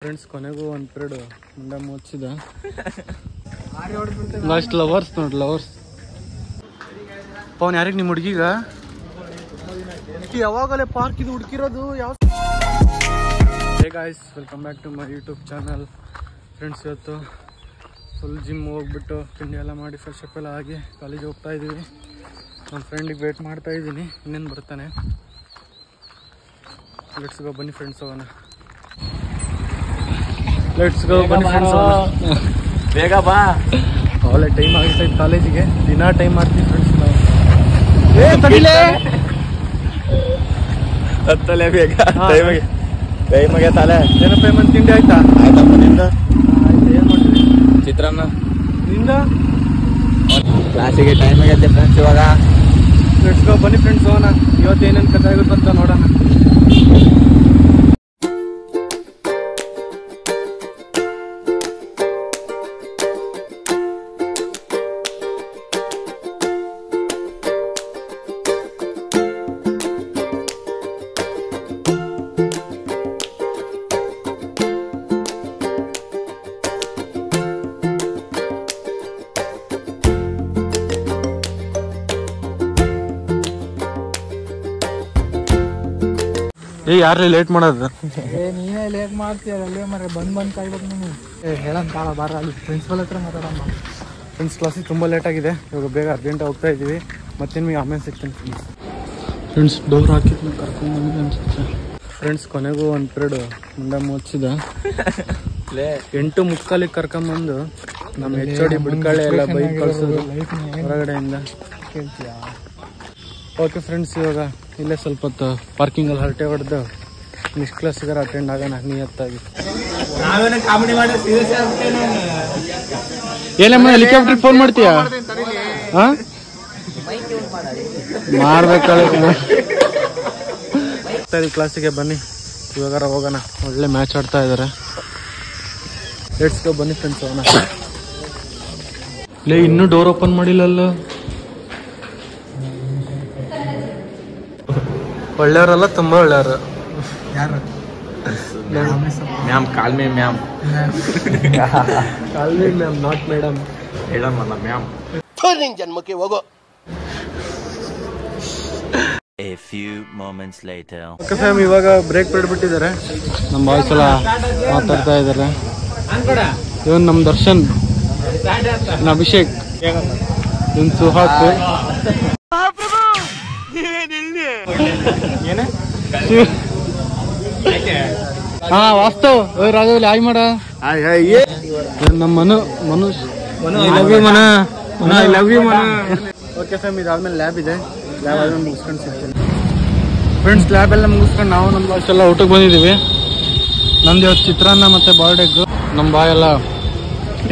Friends ಕೊನೆಗೂ ಒಂದು period ಮುಂಡ ಮುಚ್ಚಿದ ಲಾಸ್ಟ್ ಲವರ್ಸ್ ನೋಡಿ ಲವರ್ಸ್ ಪವನ್ ಯಾರಿಗೆ ನಿಮ್ಮ ಹುಡುಗಿಗ ಯಾವಾಗಲೇ ಪಾರ್ಕ್ ಇದು ಹುಡುಕಿರೋದು ಯಾವ hey guys welcome back to my YouTube channel friends ಇವತ್ತು ಫುಲ್ ಜಿಮ್ ಹೋಗ್ಬಿಟ್ಟು ತಿಂಡಿ ಎಲ್ಲ ಮಾಡಿ ಫ್ರೆಶ್ ಅಪ್ ಎಲ್ಲ ಆಗಿ ಕಾಲೇಜ್ ಹೋಗ್ತಾ ಇದ್ದೀವಿ ನಮ್ಮ ಫ್ರೆಂಡಿಗೆ ವೇಟ್ ಮಾಡ್ತಾ ಇದ್ದೀನಿ ಇನ್ನೇನು ಬರ್ತಾನೆ ಲೆಟ್ಸ್ ಗೋ ಬನ್ನಿ ಫ್ರೆಂಡ್ಸ್ ಹೋಗೋಣ ಲೆಟ್ಸ್ ಗೋ ಬನ್ನಿ ಫ್ರೆಂಡ್ಸ್ ಹೋಗೋಣ ಬೇಗ ಬಾ ಅವಳೆ ಟೈಮ್ ಆಗ್ತಾ ಇತ್ತು ಕಾಲೇಜಿಗೆ ದಿನಾ ಟೈಮ್ ಮಾಡ್ತೀವಿ ಫ್ರೆಂಡ್ಸ್ ನಾವು ಹತ್ತಲೆ ಬೇಗ ಟೈಮಿಗೆ ತಲೆ ಏನೋ ಪೇಮೆಂಟ್ ತಿಂಡಿ ಆಯ್ತಾ ಆಯ್ತಪ್ಪ ನಿಂದ ಆಯ್ತು ಏನು ಮಾಡ್ತೀವಿ ಚಿತ್ರಾನ್ನ ನಿಂದ ಕ್ಲಾಸಿಗೆ ಟೈಮಿಗೆ ಎದ್ದೆ ಫ್ರೆಂಡ್ಸ್ ಇವಾಗ ಲೆಟ್ಸ್ ಗೋ ಬನ್ನಿ ಫ್ರೆಂಡ್ಸ್ ಹೋಗೋಣ ಇವತ್ತು ಏನೇನು ಕಥೆ ಆಗುತ್ತೆ ಅಂತ ನೋಡೋಣ ಯಾರು ಲೇಟ್ ಮಾಡೋದು ನೀನೇ ಲೇಟ್ ಮಾಡ್ತೀಯ ಅಲ್ಲೇ ಮರ ಬಂದ್ ಕಾಯ್ಬೇಕು ನೀವು ಹೇಳಂತ ಬಾರ ಅಲ್ಲಿ ಪ್ರಿನ್ಸಿಪಲ್ ಹತ್ರ ಮಾತಾಡಮ್ಮ ಫ್ರೆಂಡ್ಸ್ ಕ್ಲಾಸಿಗೆ ತುಂಬ ಲೇಟ್ ಆಗಿದೆ ಇವಾಗ ಬೇಗ ಅರ್ಜೆಂಟ್ ಹೋಗ್ತಾ ಇದ್ದೀವಿ ಮತ್ತೆ ನಿಮಗೆ ಆಮೇಲೆ ಸಿಗ್ತೀನಿ ಫ್ರೆಂಡ್ಸ್ ಡೋರ್ ಹಾಕಿದ್ನ ಕರ್ಕೊಂಡ್ಬಂದಿದೆ ಅನ್ಸುತ್ತೆ ಫ್ರೆಂಡ್ಸ್ ಕೊನೆಗೂ ಒಂದು ಪೀರಿಯಡ್ ಮುಂಡ ಮುಚ್ಚಿದ 8:45 ಕರ್ಕೊಂಬಂದು ನಮ್ಮ HOD ಬಿಡ್ಕಳೆ ಎಲ್ಲ ಬೈಕ್ ಕಳ್ಸೋದು ಹೊರಗಡೆಯಿಂದ ಕೇಳ್ತೀಯಾ ಓಕೆ ಫ್ರೆಂಡ್ಸ್ ಇವಾಗ ಇಲ್ಲೇ ಸ್ವಲ್ಪ ಹೊತ್ತು ಪಾರ್ಕಿಂಗಲ್ಲಿ ಹರಟೆ ಹೊಡೆದು ನೆಕ್ಸ್ಟ್ ಕ್ಲಾಸಿಗಾರ ಅಟೆಂಡ್ ಆಗೋಣ ನಿಯತ್ತಾಗಿ ಏನಮ್ಮ ಹೆಲಿಕಾಪ್ಟರ್ ಫೋನ್ ಮಾಡ್ತೀಯಾ ಹಾಂ ಮಾಡ್ಬೇಕಾದ್ರೆ ಕ್ಲಾಸಿಗೆ ಬನ್ನಿ ಇವಾಗಾರ ಹೋಗೋಣ ಒಳ್ಳೆ ಮ್ಯಾಚ್ ಆಡ್ತಾ ಇದ್ದಾರೆ ಲೆಟ್ಸ್ ಗೋ ಬನ್ನಿ ಫ್ರೆಂಡ್ಸ್ ಹೋಗೋಣ ಲೇ ಇನ್ನೂ ಡೋರ್ ಓಪನ್ ಮಾಡಿಲ್ಲಲ್ಲ ಒಳ್ಳೆಯವರಲ್ಲ ತುಂಬಾ ಒಳ್ಳೆಯವರು ಯಾರು ma'am call me ma'am call me ma'am not madam ಹೇಳಮ್ಮಲ್ಲ ಮ್ಯಾಮ್ ಜನ್ಮಕ್ಕೆ ಹೋಗೋ A few moments later. Okay fam ಇವಾಗ ಬ್ರೇಕ್ ಬಿಟ್ಟಿದ್ದಾರೆ ನಮ್ಮ ಬಾಯ್ಸ್ ಎಲ್ಲ ಮಾತಾಡ್ತಾ ಇದ್ದಾರೆ ಇವನ್ ನಮ್ಮ ದರ್ಶನ್ ಇವ್ನ ಅಭಿಷೇಕ್ ಇವನ್ ಸುಹಾಸ್ ಹಾ ವಾಸ್ತವ್ ರಾಘವಲ್ಲಿ ಆಯ್ ಮಾಡ ನಮ್ಮ ಮನುಷ್ ಓಕೆ ಫ್ಯಾಮ್ ಇದಾದ್ಮೇಲೆ ಲ್ಯಾಬ್ ಇದೆ ಲ್ಯಾಬ್ ಆದ್ಮೇಲೆ ಮುಗಿಸ್ಕೊಂಡು ಸಿಗ್ತೀನಿ ಫ್ರೆಂಡ್ಸ್ ಲ್ಯಾಬ್ ಎಲ್ಲ ಮುಗಿಸ್ಕೊಂಡು ನಾವು ನಮ್ಮ ಬಾಯ್ಸ್ ಎಲ್ಲ ಊಟಕ್ಕೆ ಬಂದಿದ್ದೀವಿ ನಮ್ದು ಇವತ್ತು ಚಿತ್ರಾನ್ನ ಮತ್ತೆ ಬಾರ್ಡ್ ಎಗ್ ನಮ್ಮ ಬಾಯ್ ಎಲ್ಲ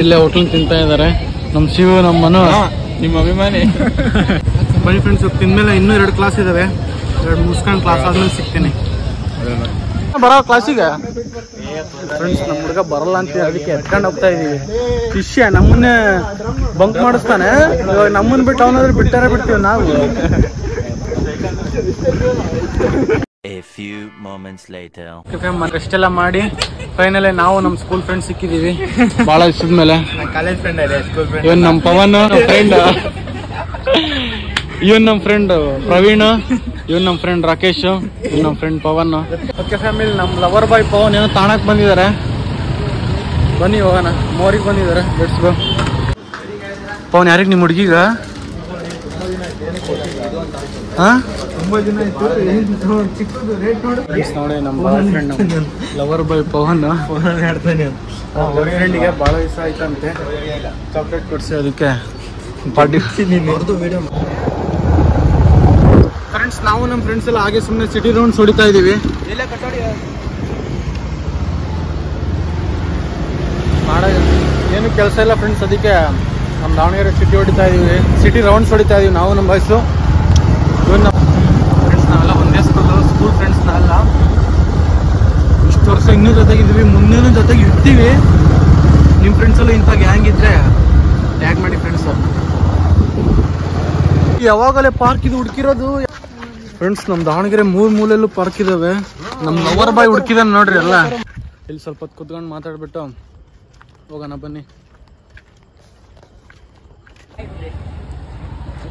ಇಲ್ಲೇ ಹೋಟ್ಲ್ ತಿಂತಾ ಇದ್ದಾರೆ ನಮ್ಮ ಶಿವು ನಮ್ಮ ಮನು ನಿಮ್ಮ ಅಭಿಮಾನಿ ಬನ್ನಿ ಫ್ರೆಂಡ್ಸ್ ತಿಂದ್ಮೇಲೆ ಇನ್ನೂ 2 ಕ್ಲಾಸ್ ಇದಾವೆ 2 ಮುಗಿಸ್ಕೊಂಡು ಕ್ಲಾಸ್ ಆದ್ಮೇಲೆ ಸಿಗ್ತೀನಿ ಬರೋ ಕ್ಲಾಸಿಗೆ ಫ್ರೆಂಡ್ಸ್ ನಮ್ಮ ಹುಡುಗ ಬರಲ್ಲ ಅಂತ ಅದಕ್ಕೆ ಎತ್ಕೊಂಡು ಹೋಗ್ತಾ ಇದೀವಿ ಶಿಷ್ಯ ನಮ್ಮನ್ನೇ ಬಂಕ್ ಮಾಡಿಸ್ತಾನೆ ಇವಾಗ ನಮ್ಮನ್ನ ಬಿಟ್ಟು ಅವನಾದ್ರೆ ಬಿಡ್ತೀವಿ ನಾವು A few moments later. ಅಷ್ಟೆಲ್ಲ ಮಾಡಿ ಫೈನಲಿ ನಾವು ನಮ್ಮ ಸ್ಕೂಲ್ ಫ್ರೆಂಡ್ ಸಿಕ್ಕಿದೀವಿ ಬಹಳ ಇಷ್ಟದ ಮೇಲೆ ಕಾಲೇಜ್ ಫ್ರೆಂಡ್ ಇದೆ ಸ್ಕೂಲ್ ಫ್ರೆಂಡ್ ಇವನ್ ನಮ್ಮ ಪವನ್ ಫ್ರೆಂಡ್ ಇವನ್ ನಮ್ಮ ಫ್ರೆಂಡ್ ಪ್ರವೀಣ್ ಇವನ್ ನಮ್ಮ ಫ್ರೆಂಡ್ ರಾಕೇಶ್ ಇವನ್ ನಮ್ಮ ಫ್ರೆಂಡ್ ಪವನ್ ಓಕೆ ಫ್ಯಾಮಿಲಿ ನಮ್ಮ ಲವರ್ ಬಾಯ್ ಪವನ್ ಏನೋ ತಾಣಕ್ ಬಂದಿದ್ದಾರೆ ಬನ್ನಿ ಹೋಗೋಣ ಮೋರಿಗೆ ಬಂದಿದ್ದಾರೆ ಲೆಟ್ಸ್ ಗೋ ಪವನ್ ಯಾರಿಗೆ ನಿಮ್ಮ ಹುಡುಗಿಗ ಹಾ ತುಂಬಾ ದಿನ ಆಯ್ತು ಚಿಕ್ಕದು ರೇಟ್ ನೋಡು ನೋಡಿ ನಮ್ಮ boy friend lover boy Pavan ಆಡ್ತಾನೆ ಫ್ರೆಂಡಿಗೆ ಭಾಳ ದಿವಸ ಆಯ್ತಂತೆ ಚಾಕ್ಲೇಟ್ ಕೊಡ್ಸಿ ಅದಕ್ಕೆ ಪಾರ್ಟಿ ಫ್ರೆಂಡ್ಸ್ ನಾವು ನಮ್ಮ ಫ್ರೆಂಡ್ಸ್ ಎಲ್ಲ ಹಾಗೆ ಸುಮ್ಮನೆ ಸಿಟಿ ರೌಂಡ್ಸ್ ಹೊಡಿತಾ ಇದೀವಿ ಏನು ಕೆಲಸ ಇಲ್ಲ ಫ್ರೆಂಡ್ಸ್ ಅದಕ್ಕೆ ನಮ್ಮ ದಾವಣಗೆರೆ ಸಿಟಿ ಹೊಡಿತಾ ಇದೀವಿ ಸಿಟಿ ರೌಂಡ್ಸ್ ಹೊಡಿತಾ ಇದೀವಿ ನಾವು ನಮ್ಮ ಬಾಯ್ಸು ಇವನ್ ನಮ್ಮ ಫ್ರೆಂಡ್ಸ್ ನಾವೆಲ್ಲ ಒಂದೇ ಸ್ಕೂಲ್ ಫ್ರೆಂಡ್ಸ್ ನಾವೆಲ್ಲ ಇಷ್ಟು ವರ್ಷ ಇನ್ನೂ ಜೊತೆಗಿದ್ವಿ ಮುಂದೇನೂ ಜೊತೆಗೆ ಇರ್ತೀವಿ ನಿಮ್ಮ ಫ್ರೆಂಡ್ಸಲ್ಲೂ ಇಂಥ ಗ್ಯಾಂಗ್ ಇದ್ರೆ ಟ್ಯಾಗ್ ಮಾಡಿ ಫ್ರೆಂಡ್ಸು ಯಾವಾಗಲೇ ಪಾರ್ಕ್ ಇದು ಹುಡುಕಿರೋದು ಫ್ರೆಂಡ್ಸ್ ನಮ್ಮ ದಾವಣಗೆರೆ 3 ಮೂಲೆಯಲ್ಲೂ ಪಾರ್ಕ್ ಇದಾವೆ ನಮ್ಮ ಲವರ್ ಬಾಯ್ ಹುಡುಕಿದಾನೆ ನೋಡ್ರಿ ಎಲ್ಲ ಇಲ್ಲಿ ಸ್ವಲ್ಪ ಹೊತ್ತು ಕುತ್ಕೊಂಡು ಮಾತಾಡ್ಬಿಟ್ಟು ಹೋಗೋಣ ಬನ್ನಿ.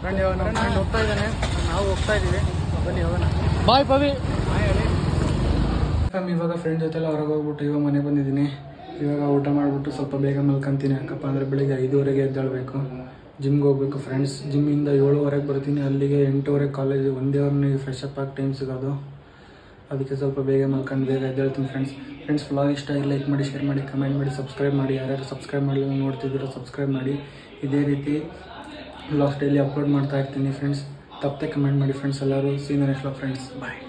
ಫ್ರೆಂಡ್ ಇವಾಗ ನಮ್ಮ ಫ್ರೆಂಡ್ ಹೋಗ್ತಾ ಇದ್ದಾನೆ, ನಾವು ಹೋಗ್ತಾ ಇದ್ದೀವಿ. ಬನ್ನಿ ಹೋಗೋಣ. ಬಾಯ್ ಪವಿ. ಇವಾಗ ಫ್ರೆಂಡ್ ಜೊತೆಲ್ಲ ಹೊರಗೆ ಹೋಗ್ಬಿಟ್ಟು ಇವಾಗ ಮನೆ ಬಂದಿದ್ದೀನಿ. ಇವಾಗ ಊಟ ಮಾಡಿಬಿಟ್ಟು ಸ್ವಲ್ಪ ಬೇಗ ಮಲ್ಕೊಂತೀನಿ. ಯಾಕಪ್ಪ ಅಂದರೆ ಬೆಳಿಗ್ಗೆ 5:30ಗೆ ಎದ್ದೇಳಬೇಕು, ಜಿಮ್ಗೆ ಹೋಗ್ಬೇಕು ಫ್ರೆಂಡ್ಸ್. ಜಿಮ್ಮಿಂದ 7:00ಗೆ ಬರ್ತೀನಿ, ಅಲ್ಲಿಗೆ 8:00ಗೆ ಕಾಲೇಜ್. ಒಂದೇ ಅವ್ರನ್ನ ಫ್ರೆಶ್ ಅಪ್ ಆಗಿ ಟೈಮ್ ಸಿಗೋದು. ಅದಕ್ಕೆ ಸ್ವಲ್ಪ ಬೇಗ ಮಲ್ಕೊಂಡು ಬೇಗ ಎದ್ದೇಳ್ತೀನಿ ಫ್ರೆಂಡ್ಸ್. ವ್ಲಾಗ್ ಇಷ್ಟ ಆಗಿ ಲೈಕ್ ಮಾಡಿ, ಶೇರ್ ಮಾಡಿ, ಕಮೆಂಟ್ ಮಾಡಿ, ಸಬ್ಸ್ಕ್ರೈಬ್ ಮಾಡಿ. ಯಾರ್ಯಾರು ಸಬ್ಸ್ಕ್ರೈಬ್ ಮಾಡಲಿಲ್ಲ ನೋಡ್ತಿದ್ದೀರೋ ಸಬ್ಸ್ಕ್ರೈಬ್ ಮಾಡಿ. ಇದೇ ರೀತಿ ವ್ಲಾಗ್ಸ್ ಡೈಲಿ ಅಪ್ಲೋಡ್ ಮಾಡ್ತಾ ಇರ್ತೀನಿ ಫ್ರೆಂಡ್ಸ್. ತಪ್ಪದೆ ಕಮೆಂಟ್ ಮಾಡಿ ಫ್ರೆಂಡ್ಸ್ ಎಲ್ಲರೂ. See the next vlog friends. Bye.